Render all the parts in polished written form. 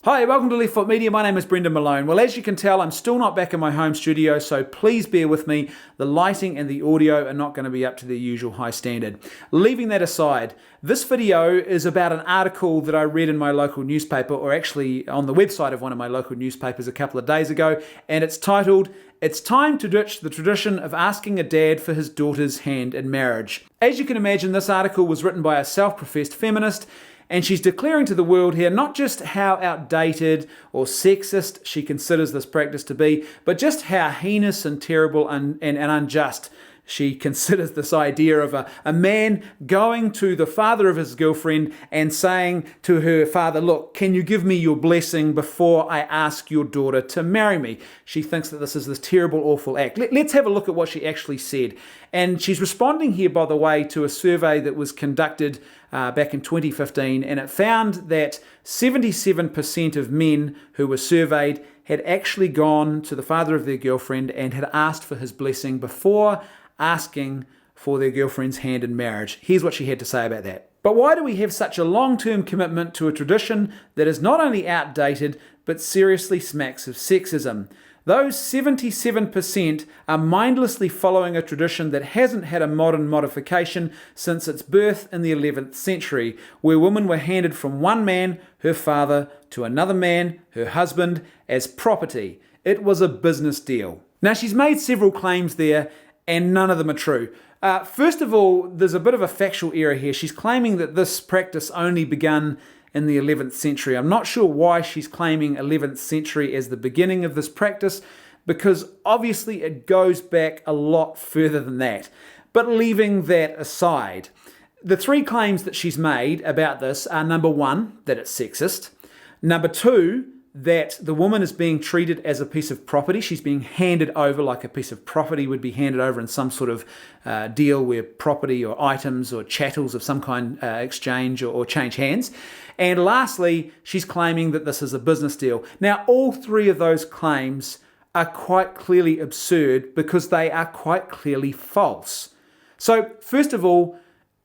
Hi, welcome to Left Foot Media. My name is Brendan Malone. Well, as you can tell, I'm still not back in my home studio, so please bear with me. The lighting and the audio are not going to be up to their usual high standard. Leaving that aside, this video is about an article that I read in my local newspaper, or actually on the website of one of my local newspapers a couple of days ago, and it's titled, "It's Time to Ditch the Tradition of Asking a Dad for His Daughter's Hand in Marriage." As you can imagine, this article was written by a self-professed feminist, and she's declaring to the world here not just how outdated or sexist she considers this practice to be, but just how heinous and terrible and unjust she considers this idea of a man going to the father of his girlfriend and saying to her father, "Look, can you give me your blessing before I ask your daughter to marry me?" She thinks that this is this terrible, awful act. Let's have a look at what she actually said. And she's responding here, by the way, to a survey that was conducted back in 2015, and it found that 77% of men who were surveyed had actually gone to the father of their girlfriend and had asked for his blessing before asking for their girlfriend's hand in marriage. Here's what she had to say about that. "But why do we have such a long-term commitment to a tradition that is not only outdated, but seriously smacks of sexism? Those 77% are mindlessly following a tradition that hasn't had a modern modification since its birth in the 11th century, where women were handed from one man, her father, to another man, her husband, as property. It was a business deal." Now, she's made several claims there, and none of them are true. First of all, there's a bit of a factual error here. She's claiming that this practice only began in the 11th century. I'm not sure why she's claiming 11th century as the beginning of this practice, because obviously it goes back a lot further than that. But leaving that aside, the three claims that she's made about this are: number one, that it's sexist; number two, that the woman is being treated as a piece of property. She's being handed over like a piece of property would be handed over in some sort of deal where property or items or chattels of some kind exchange or change hands. And lastly, she's claiming that this is a business deal. Now, all three of those claims are quite clearly absurd because they are quite clearly false. So, first of all,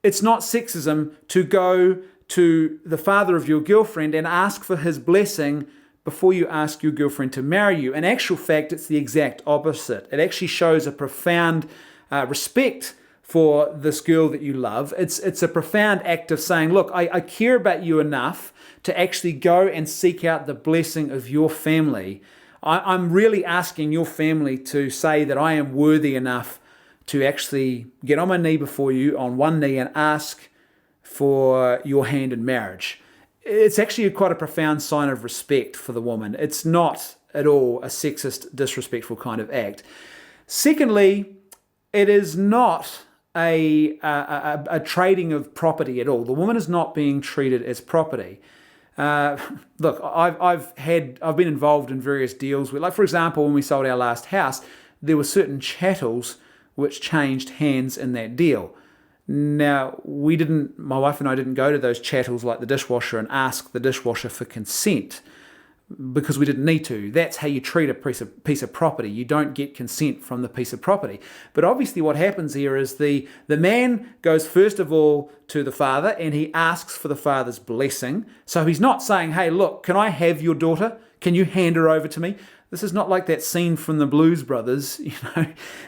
it's not sexism to go to the father of your girlfriend and ask for his blessing before you ask your girlfriend to marry you. In actual fact, it's the exact opposite. It actually shows a profound respect for this girl that you love. It's a profound act of saying, look, I care about you enough to actually go and seek out the blessing of your family. I'm really asking your family to say that I am worthy enough to actually get on my knee before you, on one knee, and ask for your hand in marriage. It's actually quite a profound sign of respect for the woman. It's not at all a sexist, disrespectful kind of act. Secondly, it is not a trading of property at all. The woman is not being treated as property. Look, I've been involved in various deals where, like for example, when we sold our last house, there were certain chattels which changed hands in that deal. Now, my wife and I didn't go to those chattels like the dishwasher and ask the dishwasher for consent because we didn't need to. That's how you treat a piece of property. You don't get consent from the piece of property. But obviously what happens here is the man goes first of all to the father and he asks for the father's blessing. So he's not saying, "Hey, look, can I have your daughter? Can you hand her over to me?" This is not like that scene from the Blues Brothers,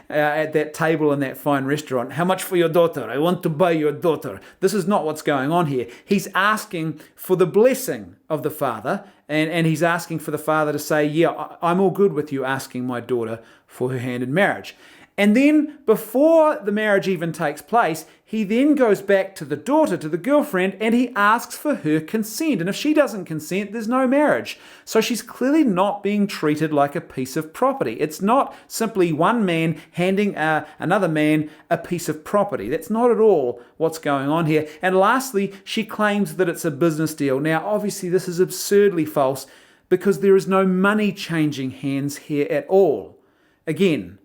at that table in that fine restaurant. "How much for your daughter? I want to buy your daughter." This is not what's going on here. He's asking for the blessing of the father, and he's asking for the father to say, "Yeah, I'm all good with you asking my daughter for her hand in marriage." And then before the marriage even takes place, he then goes back to the daughter, to the girlfriend, and he asks for her consent. And if she doesn't consent, there's no marriage. So she's clearly not being treated like a piece of property. It's not simply one man handing another man a piece of property. That's not at all what's going on here. And lastly, she claims that it's a business deal. Now, obviously, this is absurdly false because there is no money changing hands here at all. Again,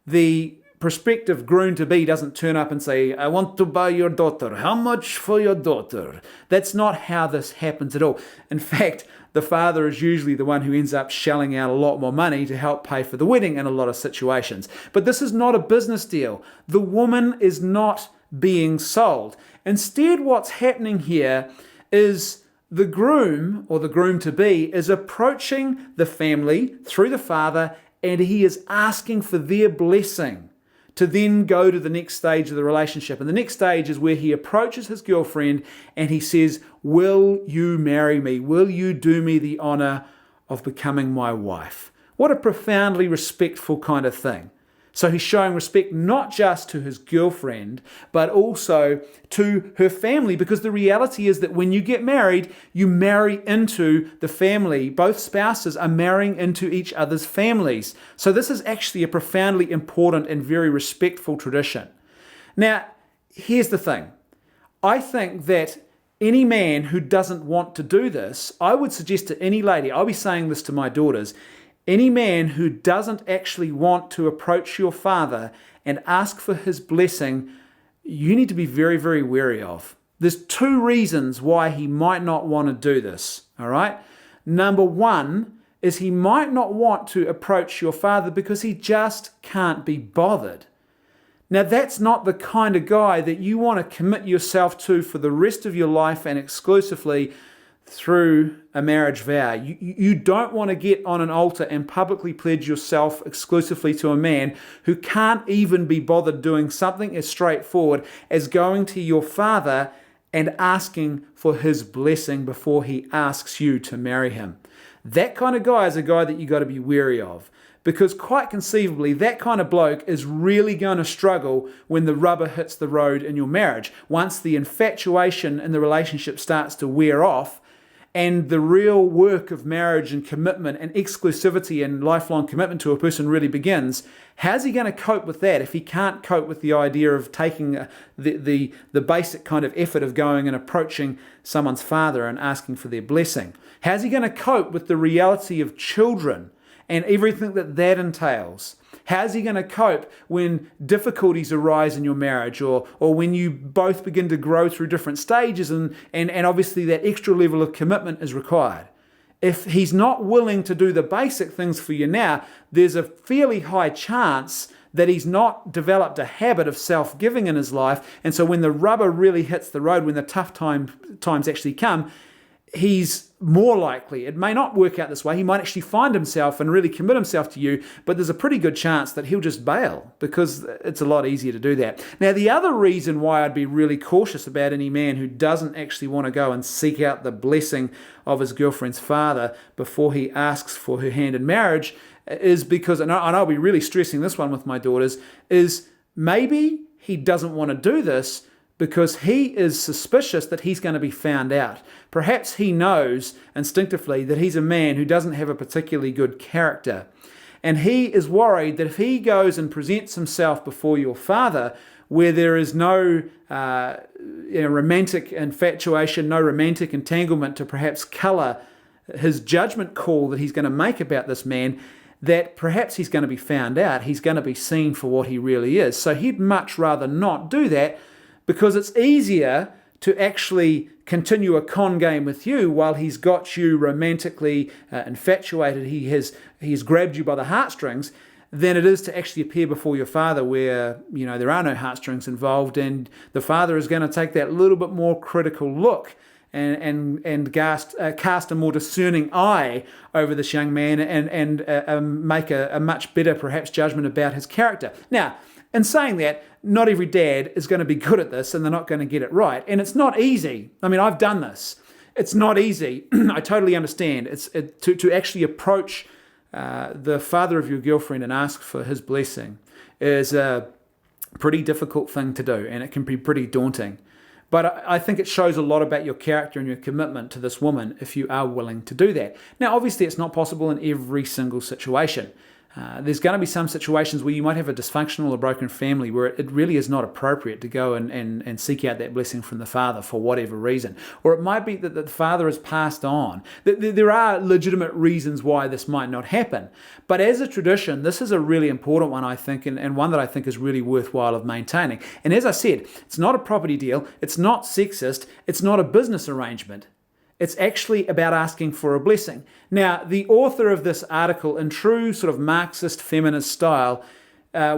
the prospective groom-to-be doesn't turn up and say, "I want to buy your daughter. How much for your daughter?" That's not how this happens at all. In fact, the father is usually the one who ends up shelling out a lot more money to help pay for the wedding in a lot of situations. But this is not a business deal. The woman is not being sold. Instead, what's happening here is The groom or the groom-to-be is approaching the family through the father, and he is asking for their blessing to then go to the next stage of the relationship. And the next stage is where he approaches his girlfriend and he says, "Will you marry me? Will you do me the honor of becoming my wife?" What a profoundly respectful kind of thing. So he's showing respect not just to his girlfriend, but also to her family, because the reality is that when you get married, you marry into the family. Both spouses are marrying into each other's families. So this is actually a profoundly important and very respectful tradition. Now, here's the thing. I think that any man who doesn't want to do this, I would suggest to any lady, I'll be saying this to my daughters, any man who doesn't actually want to approach your father and ask for his blessing, you need to be very, very wary of. There's two reasons why he might not want to do this, all right? Number one is he might not want to approach your father because he just can't be bothered. Now, that's not the kind of guy that you want to commit yourself to for the rest of your life and exclusively through a marriage vow. You don't want to get on an altar and publicly pledge yourself exclusively to a man who can't even be bothered doing something as straightforward as going to your father and asking for his blessing before he asks you to marry him. That kind of guy is a guy that you got to be wary of, because quite conceivably that kind of bloke is really going to struggle when the rubber hits the road in your marriage. Once the infatuation in the relationship starts to wear off, and the real work of marriage and commitment and exclusivity and lifelong commitment to a person really begins, how's he going to cope with that if he can't cope with the idea of taking the basic kind of effort of going and approaching someone's father and asking for their blessing? How's he going to cope with the reality of children and everything that entails? How's he going to cope when difficulties arise in your marriage, or when you both begin to grow through different stages and obviously that extra level of commitment is required? If he's not willing to do the basic things for you now, there's a fairly high chance that he's not developed a habit of self-giving in his life. And so when the rubber really hits the road, when the tough times actually come, he's more likely, it may not work out this way, he might actually find himself and really commit himself to you, but there's a pretty good chance that he'll just bail because it's a lot easier to do that. Now, the other reason why I'd be really cautious about any man who doesn't actually want to go and seek out the blessing of his girlfriend's father before he asks for her hand in marriage is because, and I'll be really stressing this one with my daughters, is maybe he doesn't want to do this because he is suspicious that he's going to be found out. Perhaps he knows instinctively that he's a man who doesn't have a particularly good character. And he is worried that if he goes and presents himself before your father, where there is no romantic infatuation, no romantic entanglement to perhaps colour his judgment call that he's going to make about this man, that perhaps he's going to be found out, he's going to be seen for what he really is. So he'd much rather not do that, because it's easier to actually continue a con game with you while he's got you romantically infatuated, he has grabbed you by the heartstrings, than it is to actually appear before your father where, there are no heartstrings involved, and the father is going to take that little bit more critical look and cast a more discerning eye over this young man and make a much better, perhaps, judgment about his character. Now, in saying that, not every dad is going to be good at this and they're not going to get it right. And it's not easy. I mean, I've done this. It's not easy. I totally understand. To actually approach the father of your girlfriend and ask for his blessing is a pretty difficult thing to do, and it can be pretty daunting. But I think it shows a lot about your character and your commitment to this woman if you are willing to do that. Now, obviously, it's not possible in every single situation. There's going to be some situations where you might have a dysfunctional or broken family where it really is not appropriate to go and seek out that blessing from the father for whatever reason. Or it might be that the father has passed on. There are legitimate reasons why this might not happen. But as a tradition, this is a really important one, I think, and one that I think is really worthwhile of maintaining. And as I said, it's not a property deal, it's not sexist, it's not a business arrangement. It's actually about asking for a blessing. Now, the author of this article, in true sort of Marxist feminist style,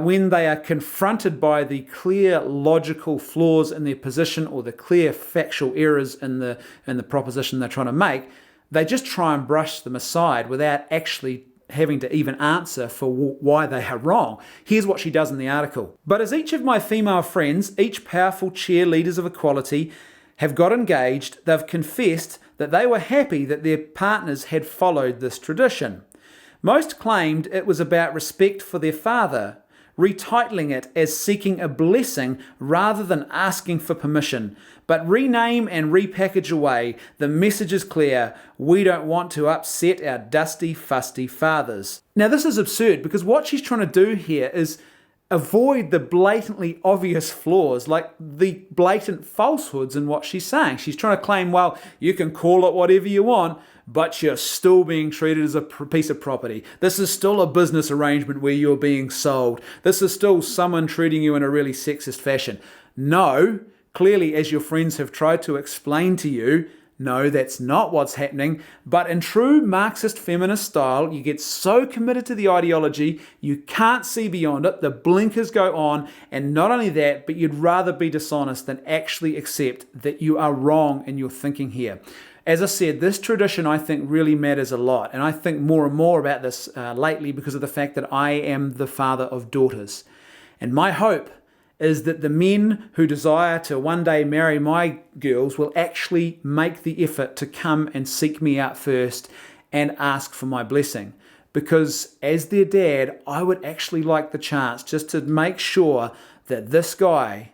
when they are confronted by the clear logical flaws in their position or the clear factual errors in the proposition they're trying to make, they just try and brush them aside without actually having to even answer for why they are wrong. Here's what she does in the article. But as each of my female friends, each powerful cheerleaders of equality, have got engaged, they've confessed that they were happy that their partners had followed this tradition. Most claimed it was about respect for their father, retitling it as seeking a blessing rather than asking for permission. But rename and repackage away, the message is clear: we don't want to upset our dusty, fusty fathers. Now this is absurd because what she's trying to do here is avoid the blatantly obvious flaws, like the blatant falsehoods in what she's saying. She's trying to claim, well, you can call it whatever you want, but you're still being treated as a piece of property. This is still a business arrangement where you're being sold. This is still someone treating you in a really sexist fashion. No, clearly, as your friends have tried to explain to you, no, that's not what's happening. But in true Marxist feminist style, you get so committed to the ideology, you can't see beyond it, the blinkers go on, and not only that, but you'd rather be dishonest than actually accept that you are wrong in your thinking here. As I said, this tradition I think really matters a lot, and I think more and more about this lately because of the fact that I am the father of daughters. And my hope is that the men who desire to one day marry my girls will actually make the effort to come and seek me out first and ask for my blessing. Because as their dad, I would actually like the chance just to make sure that this guy,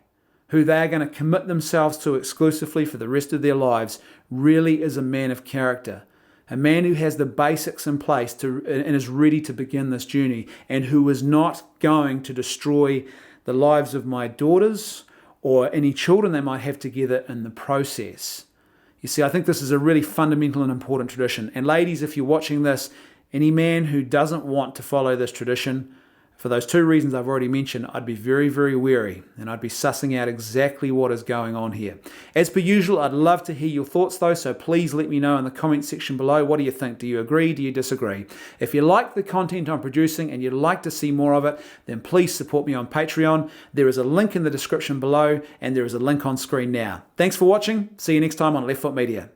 who they are going to commit themselves to exclusively for the rest of their lives, really is a man of character. A man who has the basics in place and is ready to begin this journey, and who is not going to destroy the lives of my daughters or any children they might have together in the process. You see, I think this is a really fundamental and important tradition. And ladies, if you're watching this, any man who doesn't want to follow this tradition, for those two reasons I've already mentioned, I'd be very, very wary, and I'd be sussing out exactly what is going on here. As per usual, I'd love to hear your thoughts though, so please let me know in the comment section below. What do you think? Do you agree? Do you disagree? If you like the content I'm producing and you'd like to see more of it, then please support me on Patreon. There is a link in the description below, and there is a link on screen now. Thanks for watching. See you next time on Left Foot Media.